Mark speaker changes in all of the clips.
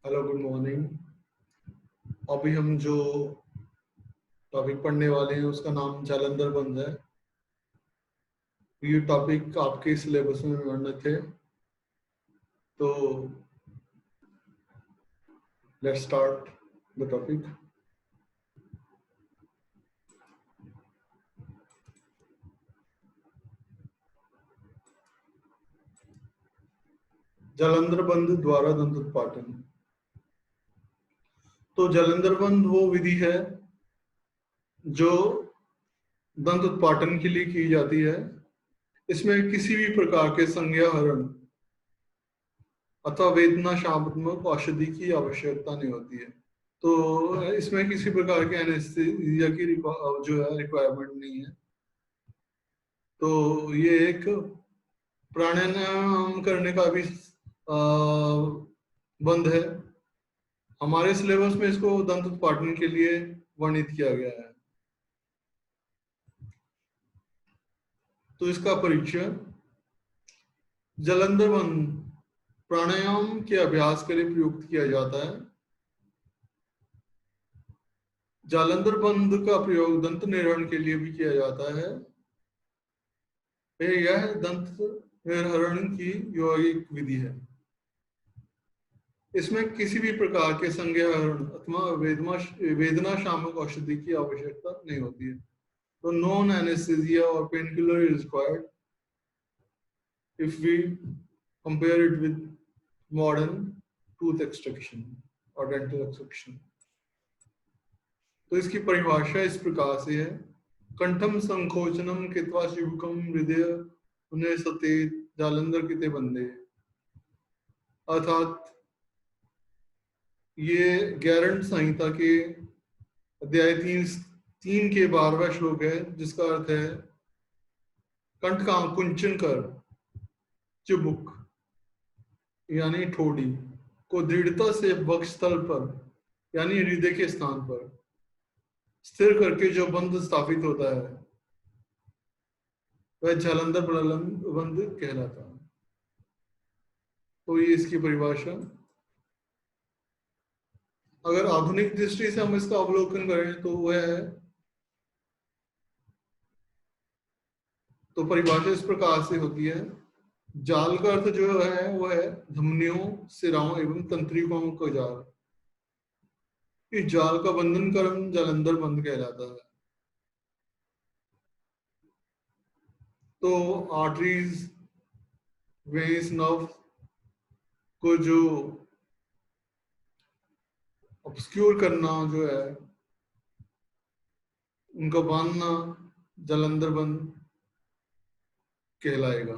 Speaker 1: Hello, good morning. अभी हम जो टॉपिक पढ़ने वाले हैं उसका नाम जालंधर बंद है। ये टॉपिक आपके सिलेबस में वर्णित है। तो let's start the topic. Jalandhar बंद द्वारा दंत उत्पाटन। तो जालंधर बंद वो विधि है जो दंत उत्पाटन के लिए की जाती है। इसमें किसी भी प्रकार के संज्ञाहरण अथवा वेदना शामक औषधि की आवश्यकता नहीं होती है। तो इसमें किसी प्रकार के एनेस्थीसिया की जो है रिक्वायरमेंट नहीं है। तो ये एक प्राणायाम करने का भी बंद है। हमारे सिलेबस में इसको दंत उत्पाटन के लिए वर्णित किया गया है। तो इसका परिचय। जालंधर बंद प्राणायाम के अभ्यास के लिए प्रयुक्त किया जाता है। जालंधर बंद का प्रयोग दंत निर्वहन के लिए भी किया जाता है। यह दंत निर्हरण की यौगिक विधि है। इसमें किसी भी प्रकार के संज्ञाहरण अथवा वेदना शामक औषधि की आवश्यकता नहीं होती है। तो नॉन एनेस्थेसिया और painkiller is required if we compare it with modern tooth extraction or dental extraction। तो इसकी परिभाषा इस प्रकार से है। कंठम संकोचनम कृत्वा शिवकम हृदय उन्हें सते जालंधर किते बंदे। अर्थात ये गैरंट संहिता के अध्याय 3 के 12वां श्लोक है, जिसका अर्थ है कंठ का कुंचन कर चिबुक यानी ठोड़ी को दृढ़ता से वक्षस्थल पर यानी हृदय के स्थान पर स्थिर करके जो बंध स्थापित होता है वह जालंधर बंध कहलाता है। तो ये इसकी परिभाषा। अगर आधुनिक दृष्टि से हम इसका अवलोकन करें तो वह है, तो परिभाषा इस प्रकार से होती है। जाल का अर्थ जो है वह है धमनियों, सिराओं एवं तंत्रिकाओं का जाल। इस जाल का बंधन कर्म जालंधर बंध कहलाता है। तो आर्टरीज, वेन्स, नर्व को जो ऑब्स्क्यूर करना जो है उनका बांधना जालंधर बंध कहलाएगा।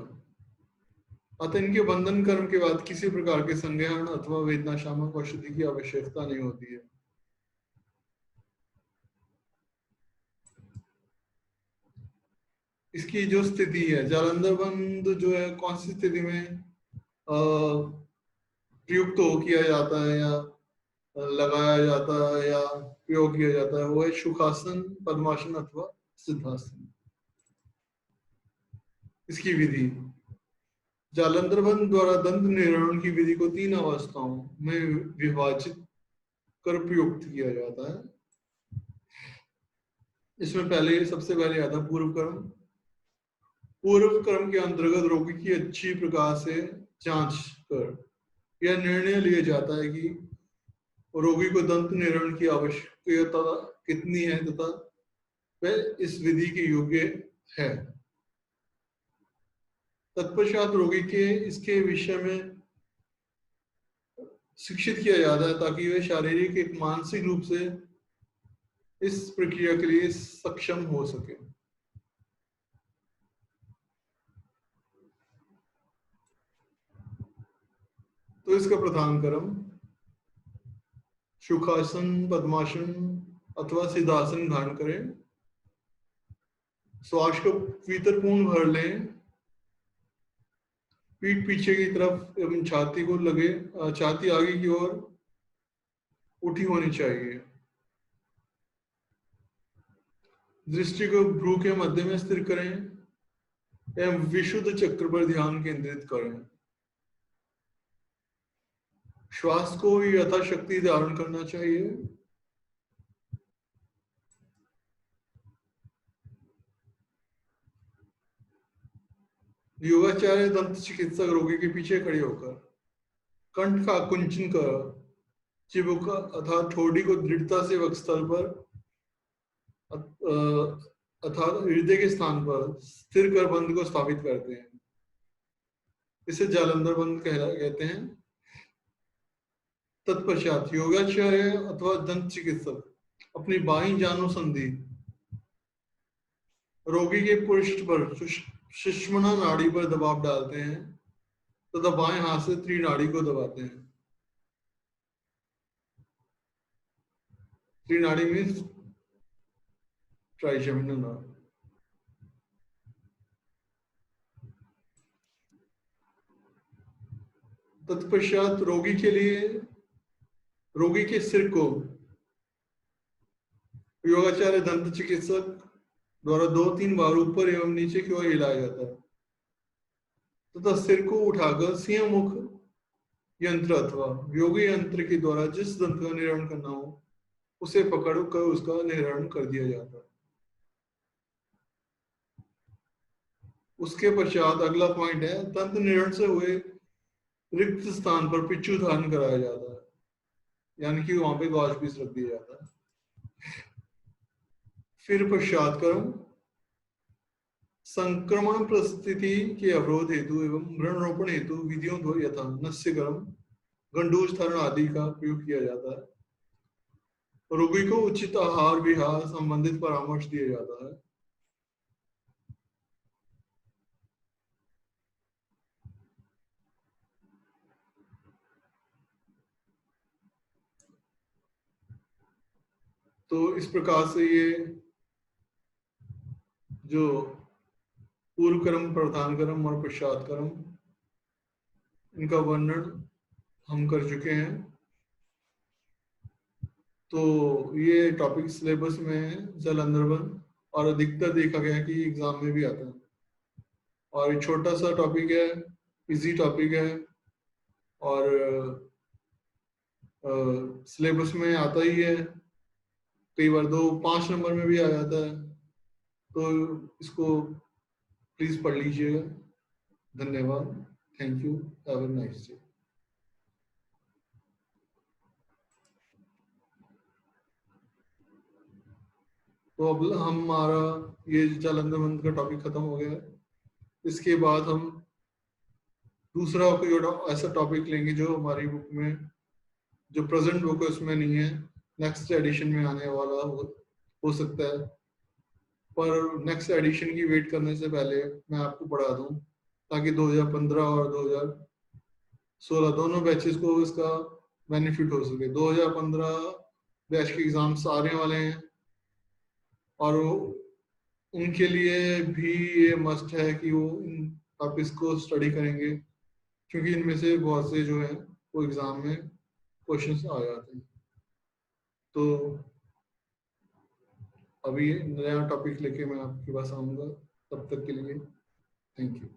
Speaker 1: अतः इनके बंधन कर्म के बाद किसी प्रकार के संज्ञाहरण अथवा वेदना शामक औषधि की आवश्यकता नहीं होती है। इसकी जो स्थिति है, जालंधर बंध जो है कौन सी स्थिति में प्रयुक्त हो किया जाता है या लगाया जाता है या प्रयोग किया जाता है, वो है सुखासन, पद्मासन अथवा सिद्धासन। इसकी विधि। जालंधर बंध द्वारा दंत निर्वहन की विधि को 3 अवस्थाओं में विभाजित कर प्रयुक्त किया जाता है। इसमें सबसे पहले आता है पूर्व कर्म। पूर्व कर्म के अंतर्गत रोगी की अच्छी प्रकार से जांच कर यह निर्णय लिया जाता है कि रोगी को दंत निर्वहन की आवश्यकता कितनी है तथा वह इस विधि के योग्य है। तत्पश्चात रोगी के इसके विषय में शिक्षित किया जाता है ताकि वह शारीरिक एक मानसिक रूप से इस प्रक्रिया के लिए सक्षम हो सके। तो इसका प्रधान कर्म सुखासन, पद्मासन अथवा सिद्धासन धारण करें। श्वास को भीतरपूर्ण भर लें। पीठ पीछे की तरफ एवं छाती को लगे, छाती आगे की ओर उठी होनी चाहिए। दृष्टि को भ्रू के मध्य में स्थिर करें एवं विशुद्ध चक्र पर ध्यान केंद्रित करें। श्वास को यथाशक्ति धारण करना चाहिए। योगाचार्य दंत चिकित्सक रोगी के पीछे खड़े होकर कंठ का कुंचन कर चिबुक अर्थात ठोड़ी को दृढ़ता से वक्षस्थल पर अर्थात हृदय के स्थान पर स्थिर कर बंद को स्थापित करते हैं। इसे जालंधर बंद कहते हैं। तत्पश्चात योगाचार्य अथवा दंत चिकित्सक अपनी बाईं जानु संधि रोगी के पृष्ठ पर सुषुम्ना नाड़ी पर दबाव डालते हैं तथा तो बाएं हाथ से त्रिनाड़ी को दबाते हैं। त्रिनाड़ी मीन्स ट्राइजेमिनल नर्व। तत्पश्चात रोगी के सिर को योगाचार्य दंत चिकित्सक द्वारा 2-3 बार ऊपर एवं नीचे की ओर हिलाया जाता है तथा सिर को उठाकर सिंह मुख यंत्र अथवा योगी यंत्र के द्वारा जिस दंत का निवारण करना हो उसे पकड़ कर उसका निवारण कर दिया जाता है। उसके पश्चात अगला पॉइंट है दंत निवारण से हुए रिक्त स्थान पर पिच्चू धारण कराया जाता है, यानी कि वहां पे गॉश पीस रख दिया जाता है। फिर पश्चात कर्म संक्रमण परिस्थिति के अवरोध हेतु एवं व्रणरोपण हेतु विधियों यथा नस्य कर्म गंडूज धरण आदि का प्रयोग किया जाता है। रोगी को उचित आहार विहार संबंधित परामर्श दिया जाता है। तो इस प्रकार से ये जो पूर्व कर्म, प्रधान कर्म और पश्चात कर्म, इनका वर्णन हम कर चुके हैं। तो ये टॉपिक सिलेबस में है जालंधर बंद और अधिकतर देखा गया कि एग्जाम में भी आता है और छोटा सा टॉपिक है, इजी टॉपिक है और सिलेबस में आता ही है, कई बार 2-5 नंबर में भी आ जाता है। तो इसको प्लीज पढ़ लीजिएगा। धन्यवाद। Thank you. Have a nice day. तो अब हमारा ये जालंधर बंद का टॉपिक खत्म हो गया है। इसके बाद हम दूसरा कोई ऐसा टॉपिक लेंगे जो हमारी बुक में, जो प्रेजेंट बुक है उसमें नहीं है, नेक्स्ट एडिशन में आने वाला हो सकता है। पर नेक्स्ट एडिशन की वेट करने से पहले मैं आपको पढ़ा दूं ताकि 2015 और 2016 दोनों बैचेस को इसका बेनिफिट हो सके। 2015 बैच के एग्जाम्स आने वाले हैं और उनके लिए भी ये मस्ट है कि वो आप इसको स्टडी करेंगे क्योंकि इनमें से बहुत से जो है वो एग्जाम में क्वेश्चंस आ जाते हैं। तो अभी नया टॉपिक लेके मैं आपके पास आऊंगा, तब तक के लिए थैंक यू।